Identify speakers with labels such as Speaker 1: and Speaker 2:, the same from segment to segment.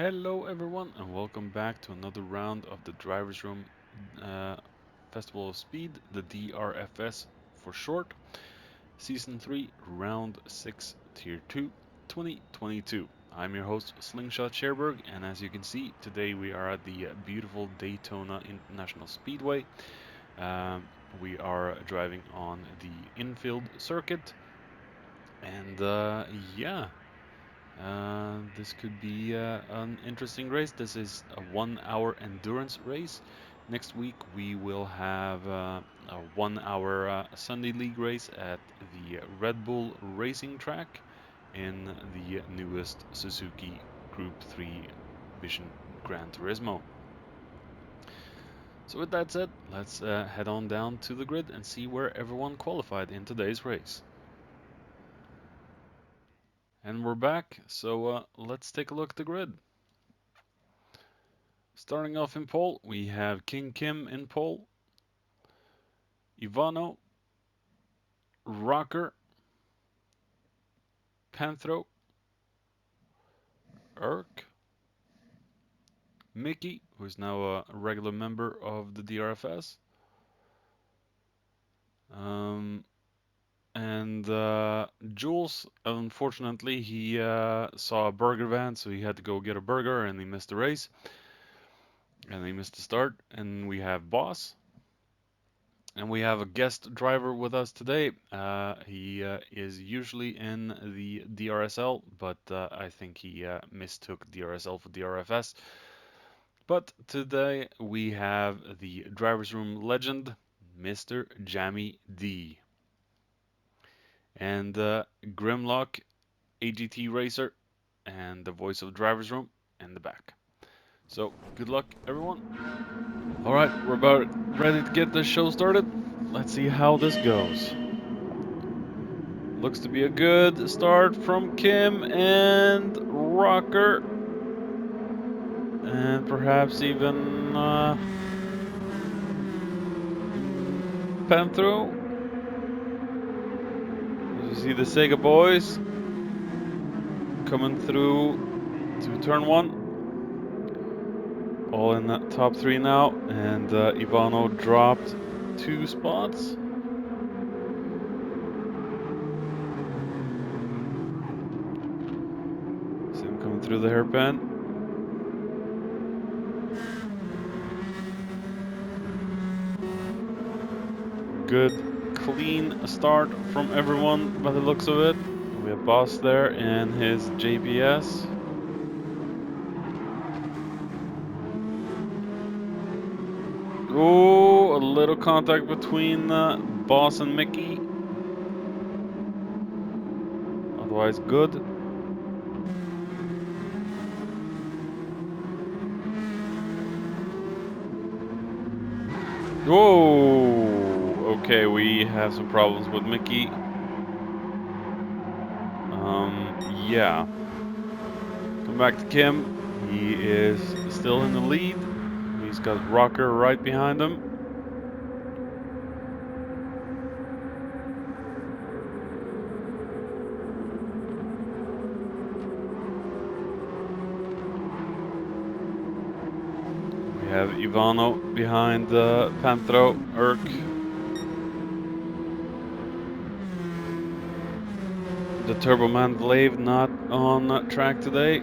Speaker 1: Hello everyone and welcome back to another round of the Drivers Room uh, Festival of Speed, the DRFS for short, Season 3, Round 6, Tier 2, 2022. I'm your host Slingshot Cherberg, and as you can see, today we are at the beautiful Daytona International Speedway. Um, we are driving on the infield circuit, and yeah. This could be an interesting race. This is a 1 hour endurance race. Next week we will have a 1 hour Sunday League race at the Red Bull Racing Track in the newest Suzuki Group 3 Vision Gran Turismo. So with that said, let's head on down to the grid and see where everyone qualified in today's race. And we're back, so let's take a look at the grid. Starting off in pole, we have King Kim in pole, Ivano, Rocker, Panthro, Urk, Mickey, who is now a regular member of the DRFS, and Jules. Unfortunately, he saw a burger van, so he had to go get a burger, and he missed the race, and he missed the start. And we have Boss. And we have a guest driver with us today. He is usually in the DRSL, but I think he mistook DRSL for DRFS. But today we have the Drivers Room legend, Mr. Jammy D. And Grimlock, AGT Racer, and the voice of Drivers Room in the back. So, good luck, everyone. Alright, we're about ready to get this show started. Let's see how this goes. Looks to be a good start from Kim and Rocker. And perhaps even Panthro. As you see the Sega boys coming through to turn one. All in the top three now. And Ivano dropped 2 spots. See him coming through the hairpin. Good, clean start from everyone by the looks of it. We have Boss there and his JBS. Oh, a little contact between Boss and Mickey. Otherwise good. Whoa! Okay, we have some problems with Mickey. Yeah. Come back to Kim. He is still in the lead. He's got Rocker right behind him. We have Ivano behind Panthro, Urk. The Turboman Glaive not on track today.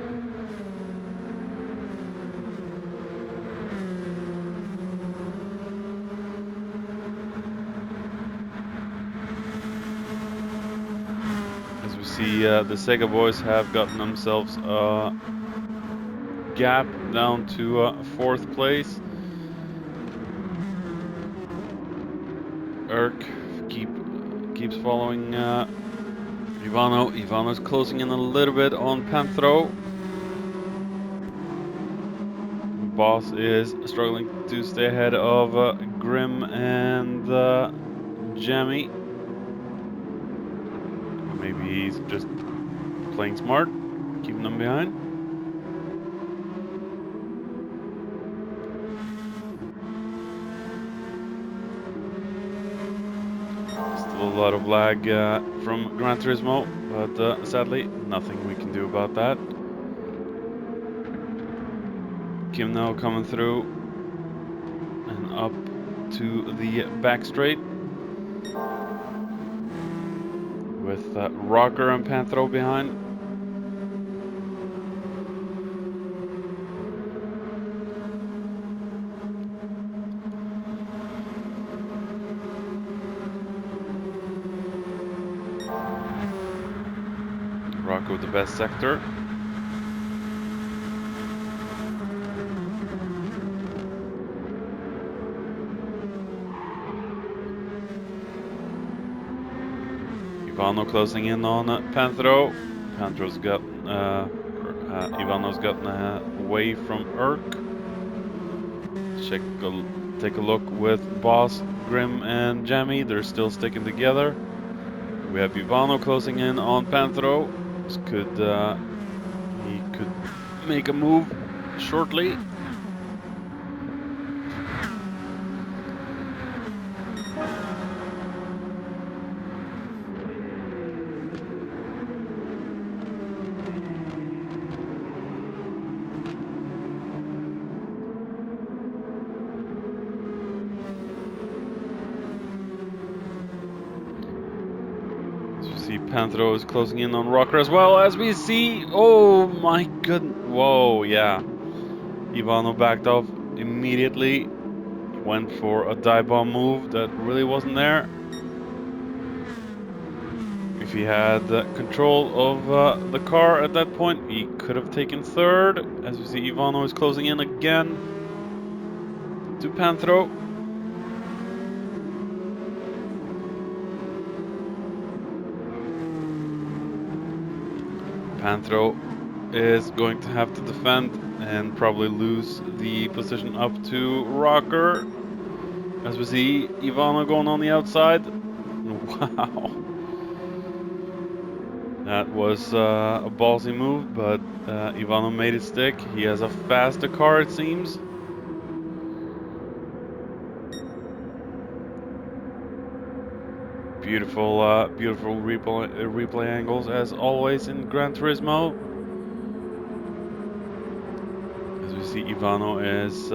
Speaker 1: As we see, the Sega boys have gotten themselves a gap down to 4th place. Urk keeps following Ivano. Ivano's closing in a little bit on Panthro. Boss is struggling to stay ahead of Grim and Jammy. Maybe he's just playing smart, keeping them behind. Still a lot of lag from Gran Turismo, but sadly, nothing we can do about that. Kim now coming through and up to the back straight with Rocker and Panthro behind. Rocker with the best sector. Ivano closing in on Panthro. Panthro's got Ivano's gotten away from Urk. Take a look with Boss, Grim, and Jammy. They're still sticking together. We have Ivano closing in on Panthro. He could make a move shortly. See, Panthro is closing in on Rocker as well, as we see. Oh my goodness. Whoa, yeah. Ivano backed off immediately. Went for a dive bomb move that really wasn't there. If he had control of the car at that point, he could have taken third. As we see, Ivano is closing in again to Panthro. Panthro is going to have to defend and probably lose the position up to Rocker. As we see Ivano going on the outside. Wow. That was a ballsy move, but Ivano made it stick. He has a faster car, it seems. Beautiful, beautiful replay angles as always in Gran Turismo. As we see, Ivano is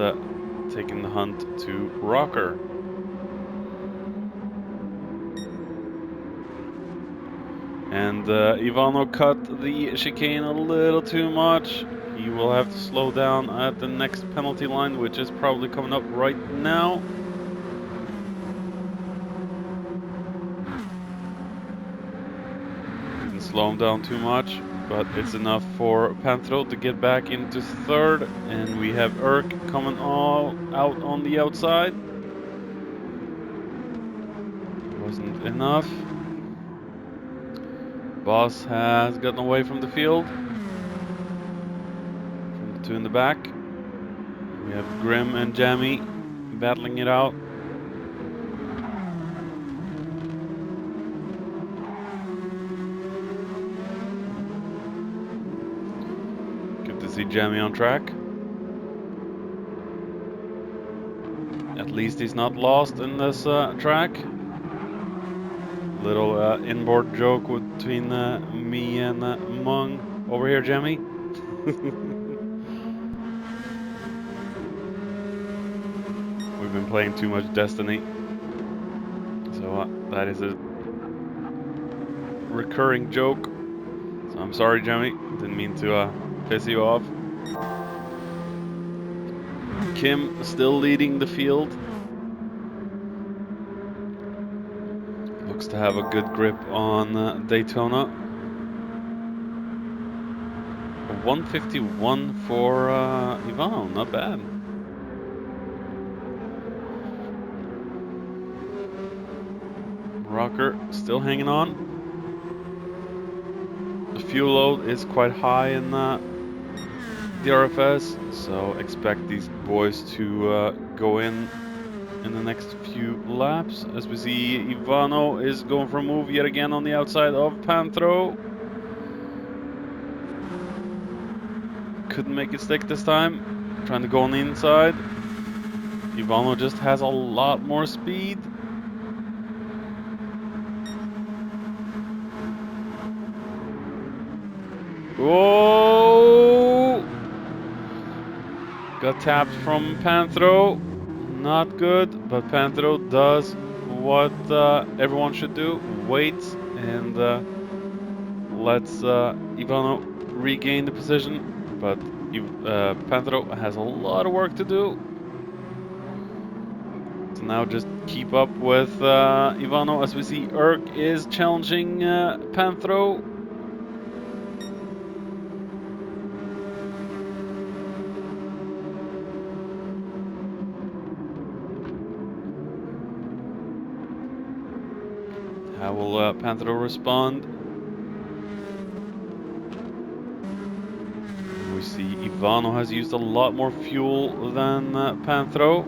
Speaker 1: taking the hunt to Rocker. And Ivano cut the chicane a little too much. He will have to slow down at the next penalty line, which is probably coming up right now. Didn't slow him down too much, but it's enough for Panthro to get back into third. And we have Urk coming all out on the outside. Wasn't enough. Boss has gotten away from the field. From the two in the back. We have Grim and Jammy battling it out. Good to see Jammy on track. At least he's not lost in this track. Little inboard joke between me and Mung over here, Jammy. We've been playing too much Destiny, so that is a recurring joke. So I'm sorry, Jammy. Didn't mean to piss you off. Kim still leading the field. Looks to have a good grip on Daytona. 151 for Ivano, not bad. Rocker still hanging on. The fuel load is quite high in DRFS, so expect these boys to go in the next few laps. As we see, Ivano is going for a move yet again on the outside of Panthro. Couldn't make it stick this time. Trying to go on the inside. Ivano just has a lot more speed. Oh! got tapped from Panthro. Not good, but Panthro does what everyone should do. Waits and lets Ivano regain the position. But Panthro has a lot of work to do. So now just keep up with Ivano as we see Urk is challenging Panthro. How will Panthro respond? We see Ivano has used a lot more fuel than Panthro.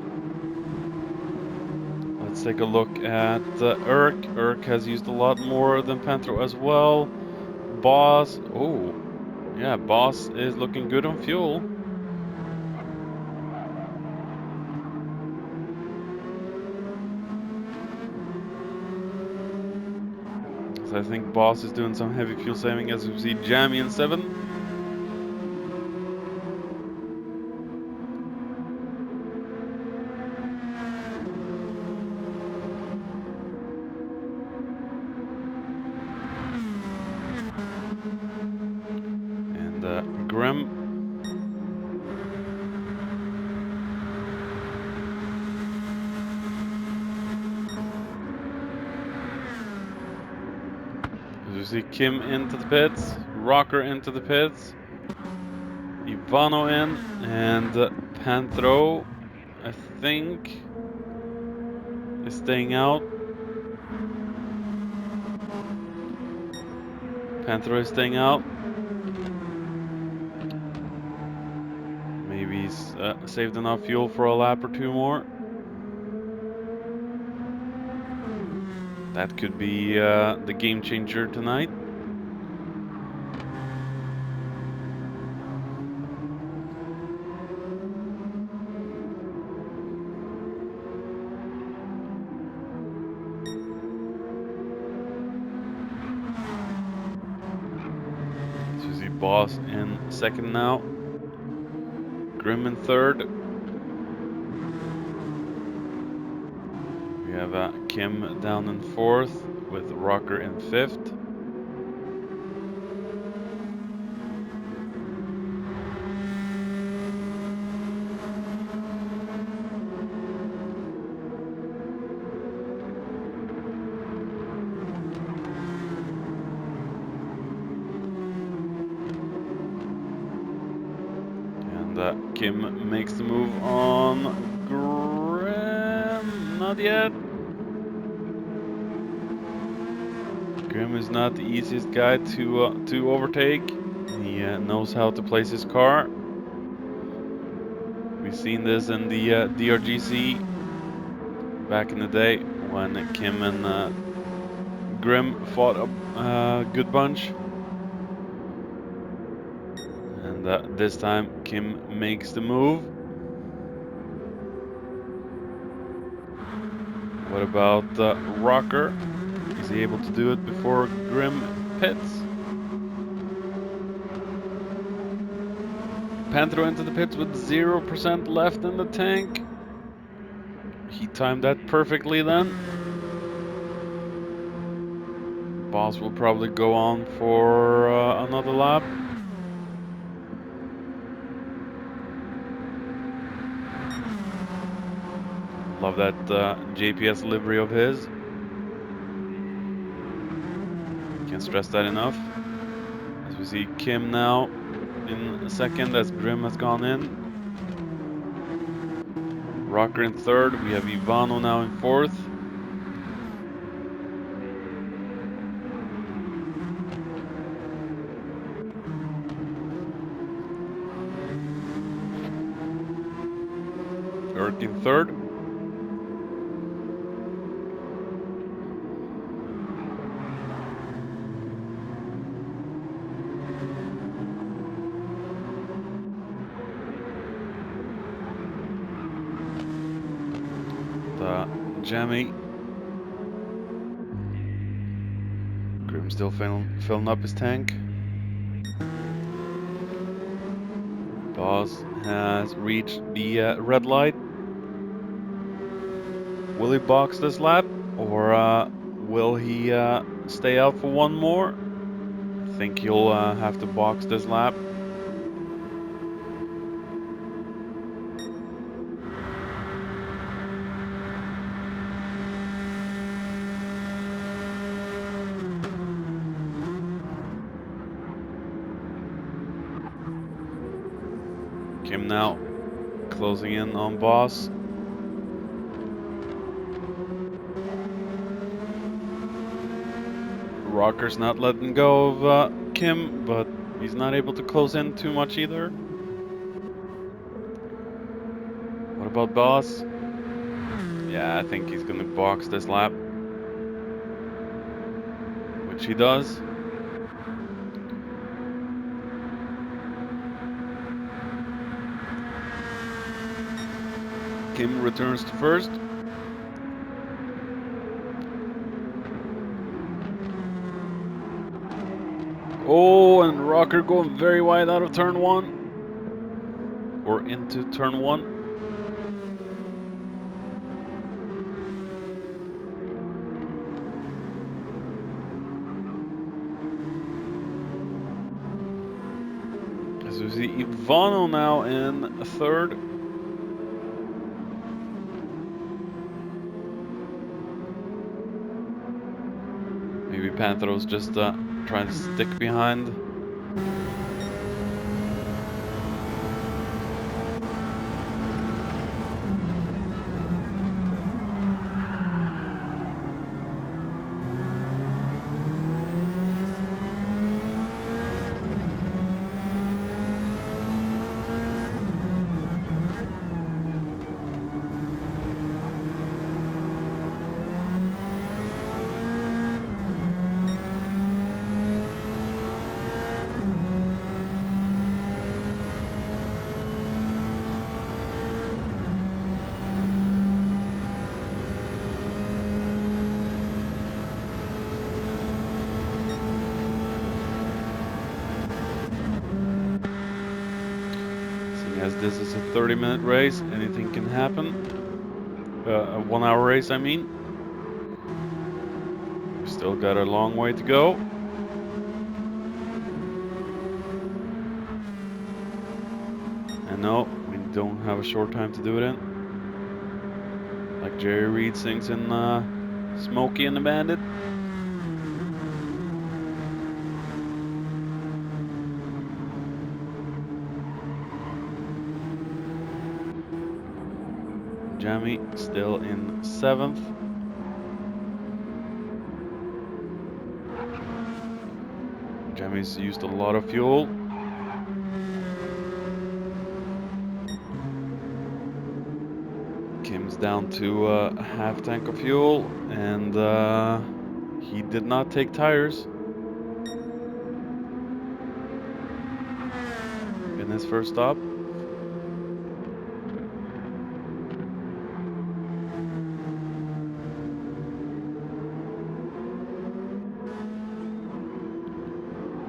Speaker 1: Let's take a look at Urk. Urk has used a lot more than Panthro as well. Boss, oh, yeah, Boss is looking good on fuel. So I think Boss is doing some heavy fuel saving as we see Jammy in 7. And Grim. As we see Kim into the pits, Rocker into the pits, Ivano in, and Panthro, I think, is staying out. Panthro is staying out. Maybe he's saved enough fuel for a lap or two more. That could be the game changer tonight. So you see Boss in 2nd now. Grim in 3rd. We have Kim down in 4th with Rocker in 5th. And Kim makes the move on Grim. Not yet. Grim is not the easiest guy to overtake. He knows how to place his car. We've seen this in the DRGC back in the day when Kim and Grim fought a good bunch. And this time Kim makes the move. What about Rocker? Is he able to do it before Grim pits? Panthro into the pits with 0% left in the tank. He timed that perfectly then. Boss will probably go on for another lap. Love that JPS livery of his. Can't stress that enough. As we see Kim now in 2nd as Grim has gone in. Rocker in 3rd. We have Ivano now in 4th. Urk in 3rd. Jammy. Grim still filling up his tank. Boss has reached the red light. Will he box this lap, or will he stay out for one more? I think he'll have to box this lap. Kim now closing in on Boss. Rocker's not letting go of Kim, but he's not able to close in too much either. What about Boss? Yeah, I think he's gonna box this lap, which he does. Kim returns to first. Oh, and Rocker going very wide out of turn one. Or into turn one. As we see Ivano now in third. Maybe Pantheros just trying to stick behind. As this is a 30-minute race, anything can happen. A 1-hour race, I mean. We still got a long way to go. And no, we don't have a short time to do it in. Like Jerry Reed sings in Smokey and the Bandit. Jamie still in 7th. Jamie's used a lot of fuel. Kim's down to a half tank of fuel, and he did not take tires in his first stop.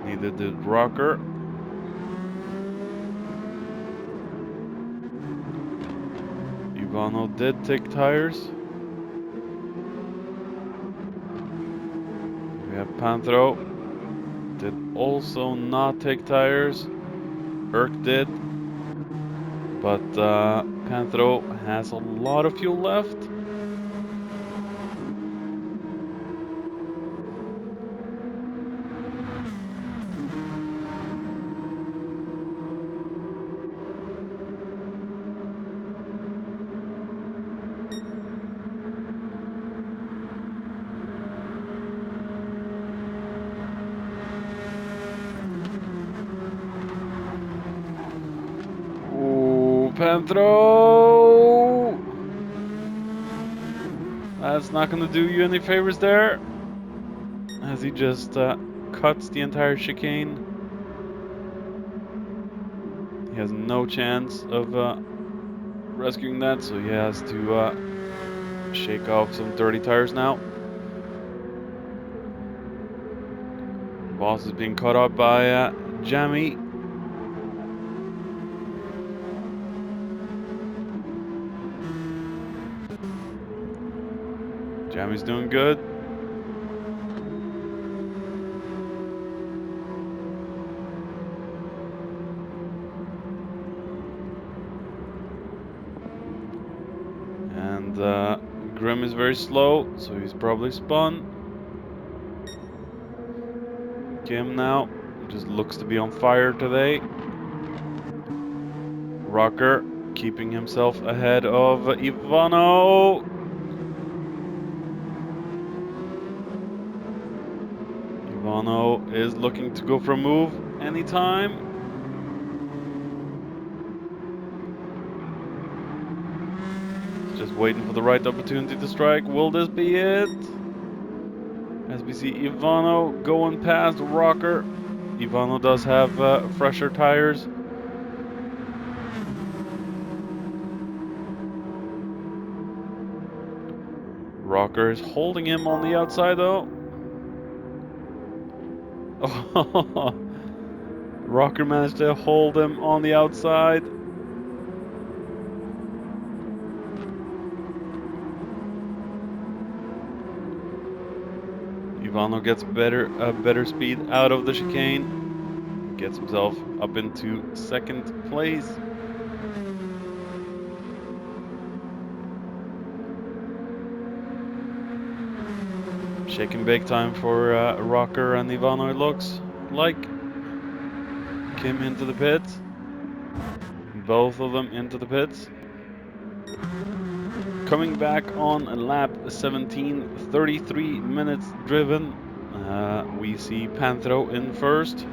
Speaker 1: Neither did Rocker. Ivano did take tires. We have Panthro. Did also not take tires. Erk did. But Panthro has a lot of fuel left. Panthro! That's not going to do you any favors there, as he just cuts the entire chicane. He has no chance of rescuing that, so he has to shake off some dirty tires now. Boss is being caught up by Jamie. Jamie's doing good. And Grim is very slow, so he's probably spun. Kim now just looks to be on fire today. Rocker keeping himself ahead of Ivano. Ivano is looking to go for a move anytime. Just waiting for the right opportunity to strike. Will this be it? As we see Ivano going past Rocker. Ivano does have fresher tires. Rocker is holding him on the outside though. Rocker managed to hold him on the outside. Ivano gets better speed out of the chicane. Gets himself up into second place. Shake and bake time for Rocker and Ivano, it looks like. Kim into the pits. Both of them into the pits. Coming back on lap 17, 33 minutes driven. We see Panthro in first.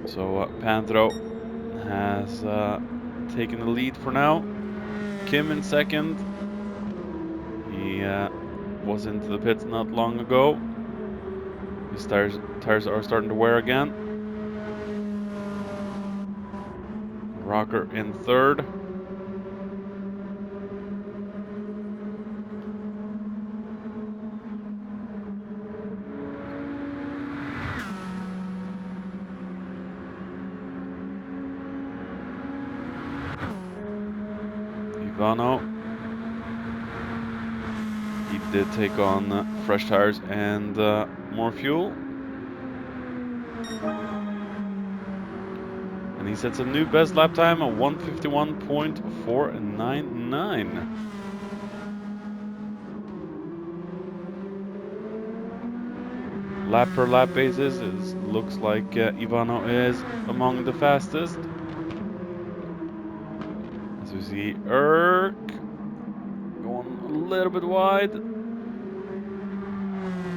Speaker 1: So Panthro has taken the lead for now. Kim in second. He was into the pits not long ago. His tires are starting to wear again. Rocker in third. Ivano. He did take on fresh tires and more fuel. And he sets a new best lap time of 151.499. Lap per lap basis, looks like Ivano is among the fastest. As we see Erk going a little bit wide.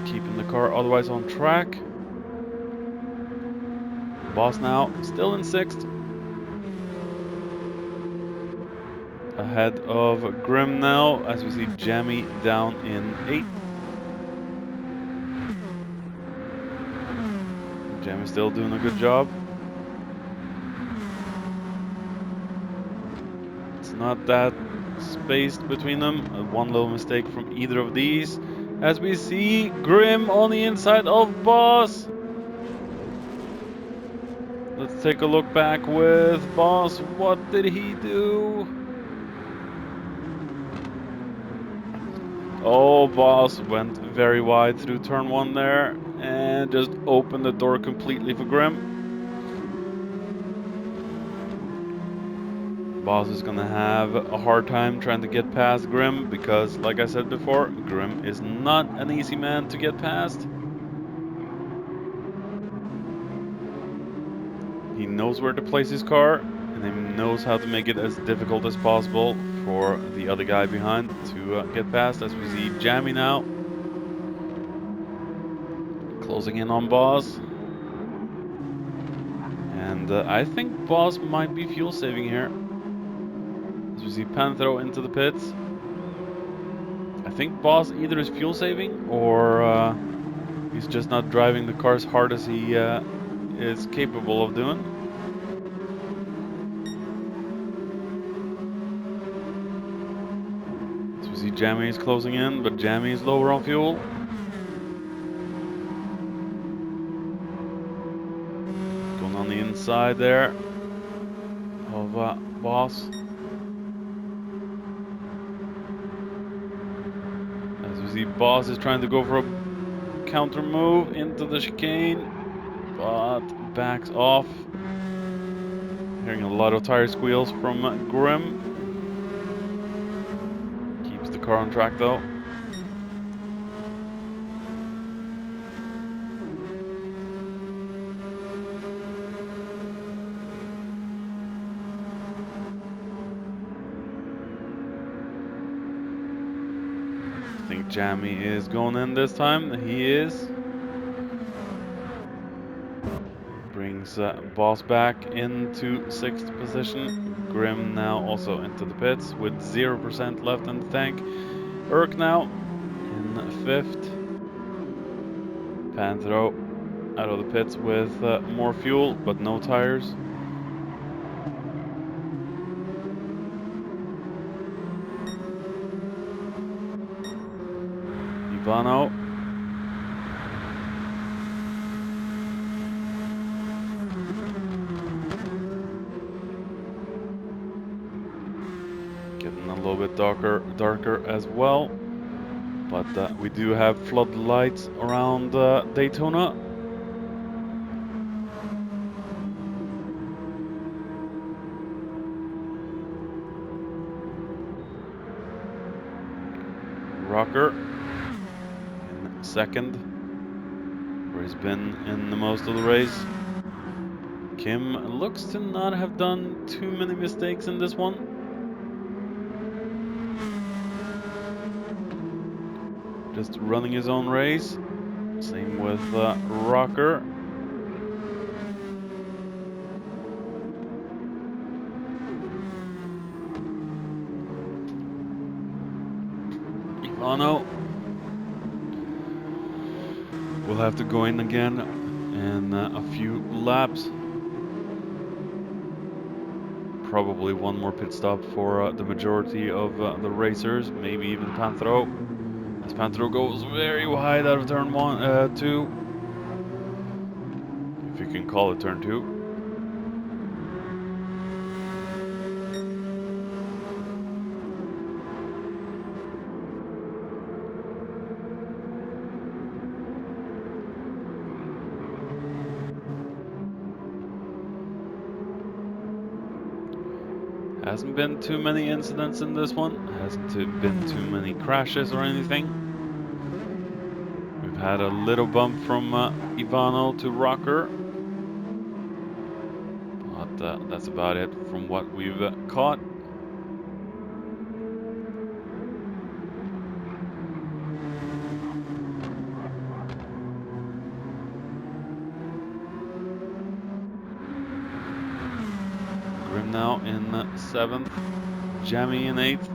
Speaker 1: Keeping the car otherwise on track. Boss now still in sixth. Ahead of Grim now, as we see Jamie down in eighth. Jamie's still doing a good job. It's not that spaced between them. One little mistake from either of these. As we see Grim on the inside of Boss. Let's take a look back with Boss. What did he do? Oh, Boss went very wide through turn one there and just opened the door completely for Grim. Boss is gonna have a hard time trying to get past Grim because, like I said before, Grim is not an easy man to get past. He knows where to place his car, and he knows how to make it as difficult as possible for the other guy behind to get past. As we see Jamie now closing in on Boss. And I think Boss might be fuel saving here. As we see Panthro into the pits. I think Boss either is fuel saving or he's just not driving the car as hard as he is capable of doing. As we see Jamie is closing in, but Jamie is lower on fuel. Going on the inside there of Boss. As Boss is trying to go for a counter move into the chicane, but backs off. Hearing a lot of tire squeals from Grim. Keeps the car on track though. I think Jammy is going in this time. He is. Brings Boss back into 6th position. Grim now also into the pits with 0% left in the tank. Urk now in 5th. Panthro out of the pits with more fuel but no tires. Ivano. Getting a little bit darker as well. But we do have floodlights around Daytona. Rocker in 2nd, where he's been in the most of the race. Kim looks to not have done too many mistakes in this one. Just running his own race. Same with Rocker. Ivano will have to go in again in a few laps. Probably one more pit stop for the majority of the racers, maybe even Panthro. As Panthro goes very wide out of turn 2. If you can call it turn 2. Hasn't been too many incidents in this one. Hasn't been too many crashes or anything. We've had a little bump from Ivano to Rocker. But that's about it from what we've caught. Grim now in 7th. Jammy in 8th.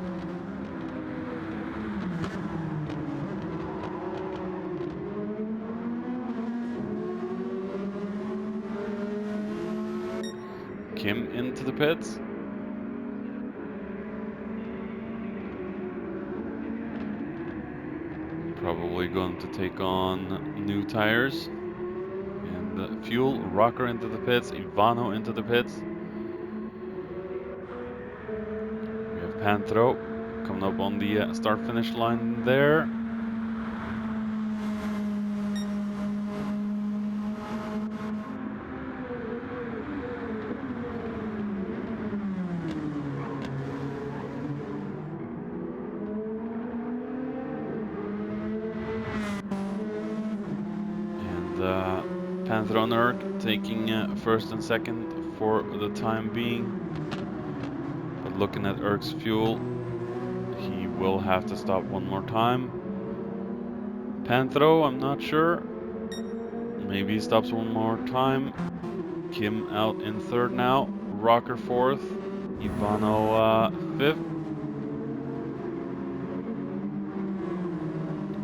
Speaker 1: Kim into the pits. Probably going to take on new tires. And fuel, Rocker into the pits, Ivano into the pits. We have Panthro coming up on the start-finish line there. Panthro and Urk taking 1st and 2nd for the time being. But looking at Urk's fuel, he will have to stop one more time. Panthro, I'm not sure. Maybe he stops one more time. Kim out in 3rd now. Rocker 4th. Ivano 5th.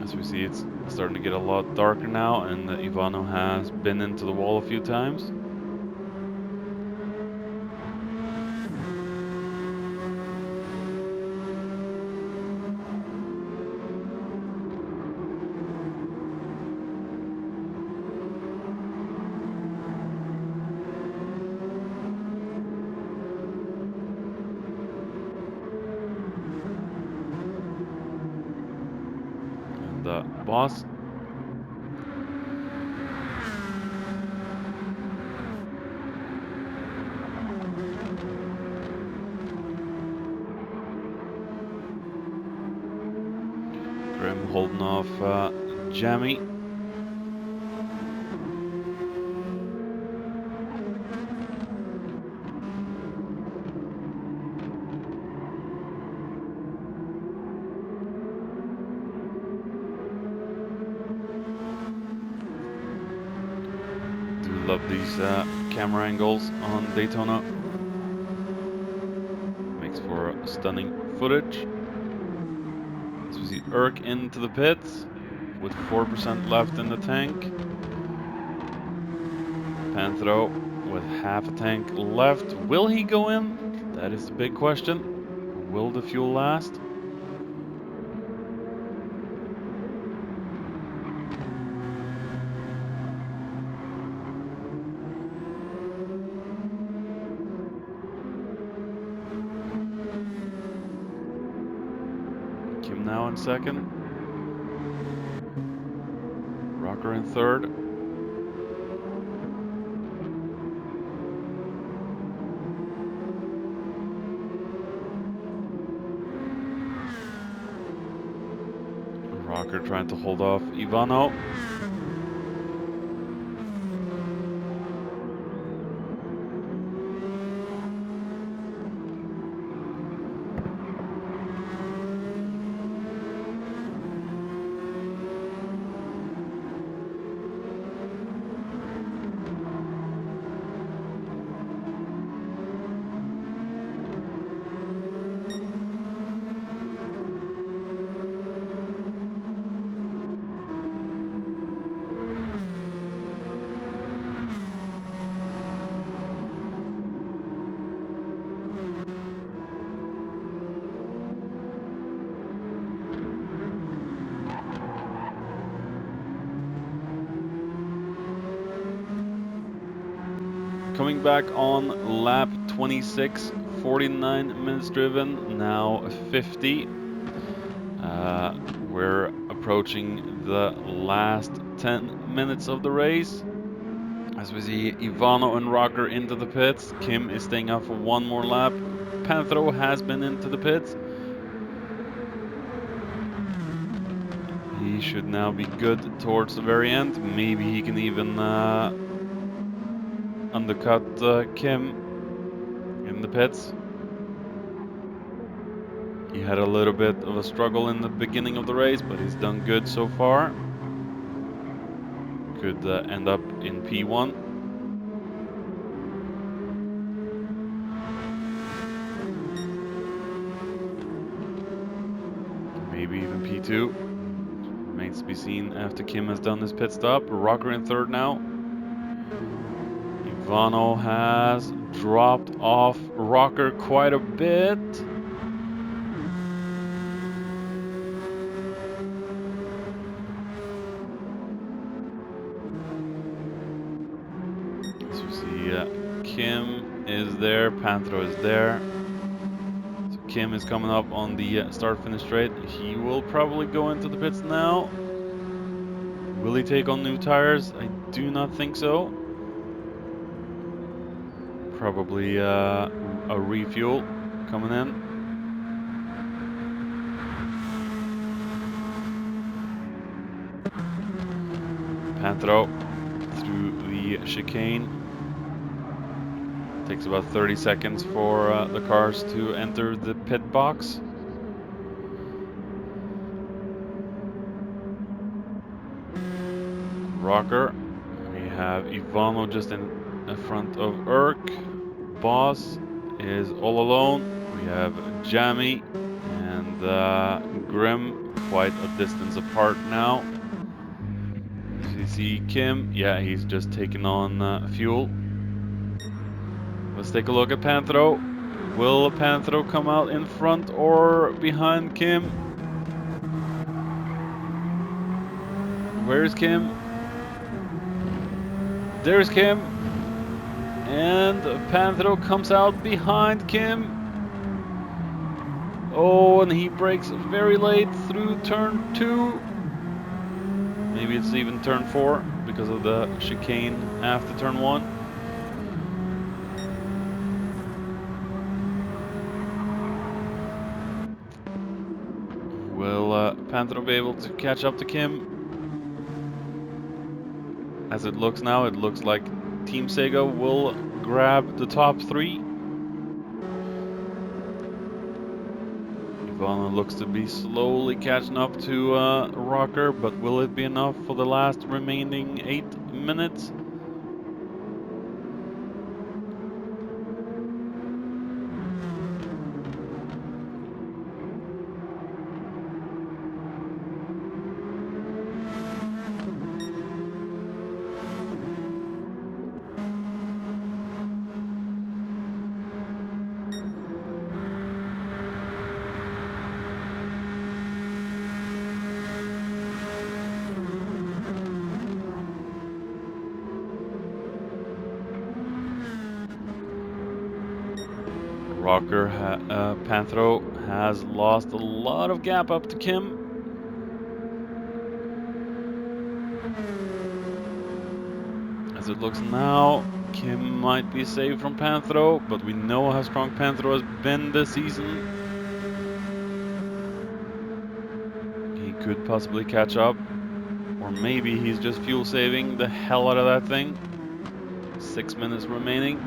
Speaker 1: As we see, it's starting to get a lot darker now, and Ivano has been into the wall a few times. And Boss. Grim holding off Jammy. Do love these camera angles on Daytona. Makes for stunning footage. As we see Urk into the pits with 4% left in the tank. Panthro with half a tank left. Will he go in? That is the big question. Will the fuel last? Kim now in second. Rocker in third. Rocker trying to hold off Ivano. Coming back on lap 26, 49 minutes driven, now 50. We're approaching the last 10 minutes of the race. As we see Ivano and Rocker into the pits. Kim is staying out for one more lap. Panthro has been into the pits. He should now be good towards the very end. Maybe he can even undercut Kim in the pits. He had a little bit of a struggle in the beginning of the race, but he's done good so far. Could end up in P1. Maybe even P2. Remains to be seen after Kim has done his pit stop. Rocker in third now. Ivano has dropped off Rocker quite a bit. So we see Kim is there, Panthro is there. So Kim is coming up on the start-finish straight. He will probably go into the pits now. Will he take on new tires? I do not think so. Probably a refuel coming in. Panthro through the chicane. Takes about 30 seconds for the cars to enter the pit box. Rocker. We have Ivano just in front of Urk. Boss is all alone. We have Jammy and Grim quite a distance apart now. As you see Kim, yeah, he's just taking on fuel. Let's take a look at Panthro. Will Panthro come out in front or behind Kim? Where's Kim? There's Kim. And Panthro comes out behind Kim. Oh, and he brakes very late through turn 2. maybe it's even turn 4 because of the chicane after turn 1. Will Panthro be able to catch up to Kim? As it looks now, it looks like Team Sega will grab the top 3. Ivana looks to be slowly catching up to Rocker, but will it be enough for the last remaining 8 minutes? Rocker, Panthro has lost a lot of gap up to Kim. As it looks now, Kim might be saved from Panthro, but we know how strong Panthro has been this season. He could possibly catch up, or maybe he's just fuel saving the hell out of that thing. 6 minutes remaining.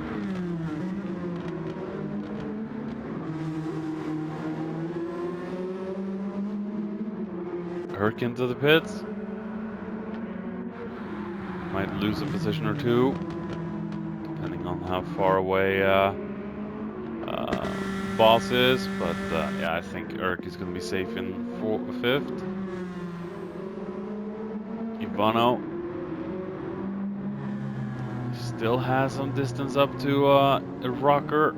Speaker 1: Herc into the pits. Might lose a position or 2, depending on how far away Boss is. But yeah, I think Herc is going to be safe in 5th. Ivano still has some distance up to Rocker.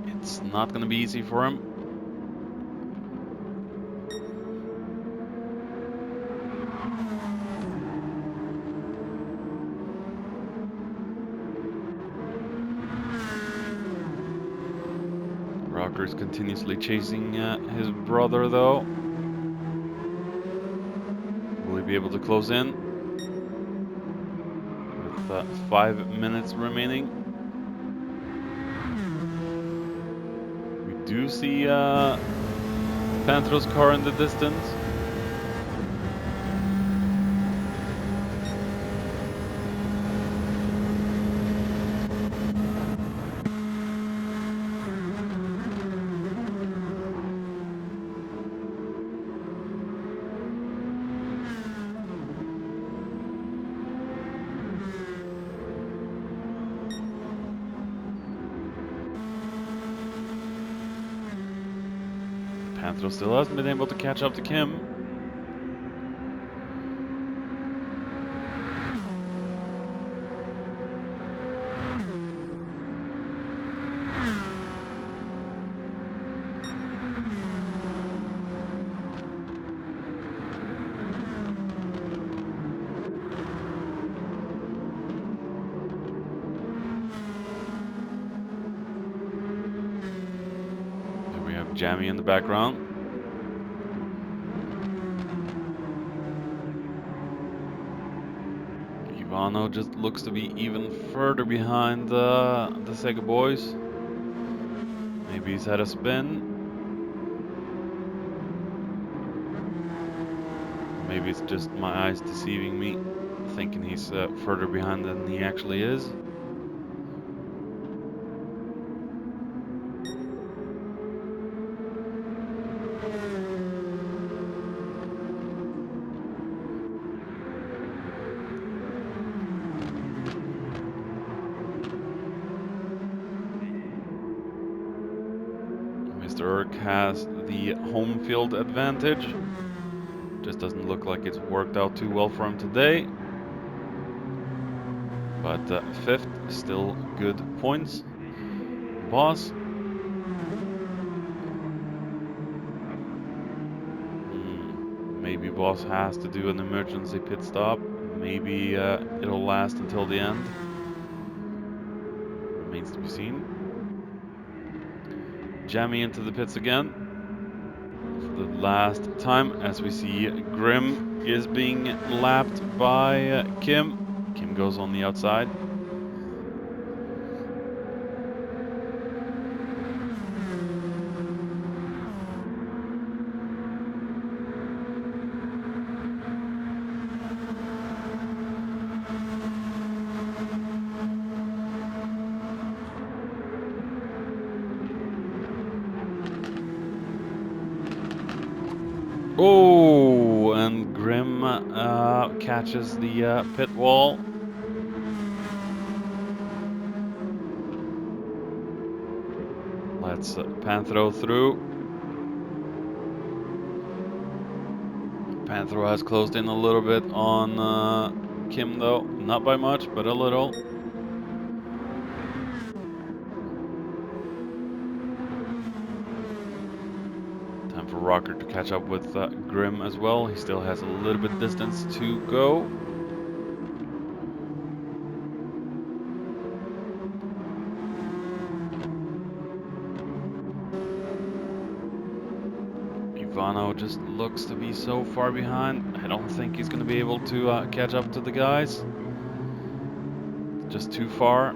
Speaker 1: It's not going to be easy for him. Rocker's continuously chasing his brother, though. Will he be able to close in? With 5 minutes remaining. We do see Panthro's car in the distance. Panthro still hasn't been able to catch up to Kim. There we have Jammy in the background. Ivano just looks to be even further behind the Sega boys. Maybe he's had a spin. Maybe it's just my eyes deceiving me, thinking he's further behind than he actually is. Mr. Urk has the home field advantage. Just doesn't look like it's worked out too well for him today. But 5th, still good points. Boss. Maybe Boss has to do an emergency pit stop. Maybe it'll last until the end. Remains to be seen. Jammy into the pits again. for the last time, as we see Grim is being lapped by Kim. Kim goes on the outside. Oh, and Grim catches the pit wall. Let's Panthro through. Panthro has closed in a little bit on Kim though, not by much, but a little. Time for Rocker to catch up with Grim as well. He still has a little bit distance to go. Ivano just looks to be so far behind. I don't think he's going to be able to catch up to the guys. Just too far.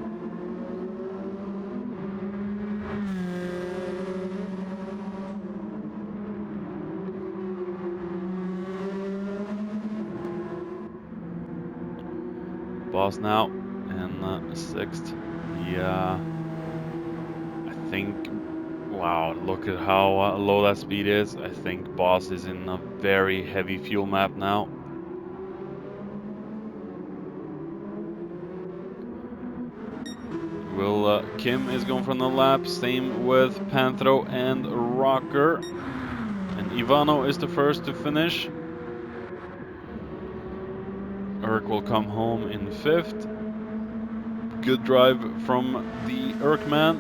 Speaker 1: Boss now in sixth. Yeah, I think. Wow, look at how low that speed is. I think Boss is in a very heavy fuel map now. Kim is going from the lap. Same with Panthro and Rocker. And Ivano is the first to finish. Urk will come home in fifth. Good drive from the Urkman.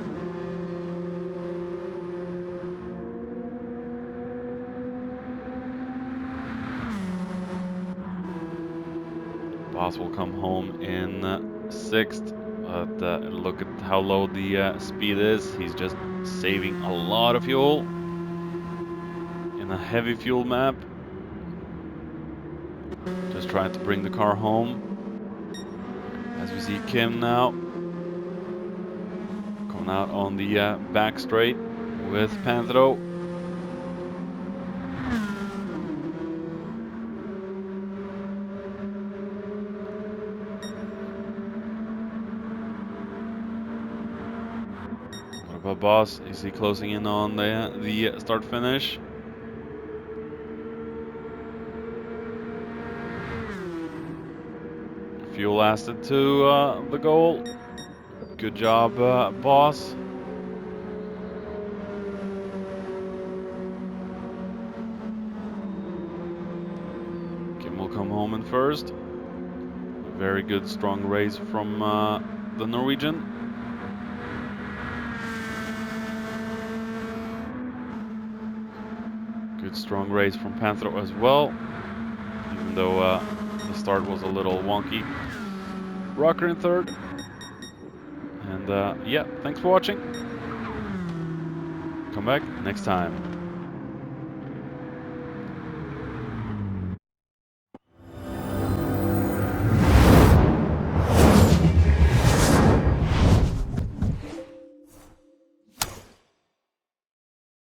Speaker 1: Boss will come home in sixth. But look at how low the speed is. He's just saving a lot of fuel in a heavy fuel map. Just trying to bring the car home. As we see Kim now coming out on the back straight with Panthro. What about Boss? Is he closing in on the start finish? Fuel lasted to the goal. Good job, Boss. Kim will come home in first. Very good, strong race from the Norwegian. Good, strong race from Panthro as well, even though the start was a little wonky. Rocker in third. And yeah, thanks for watching. Come back next time.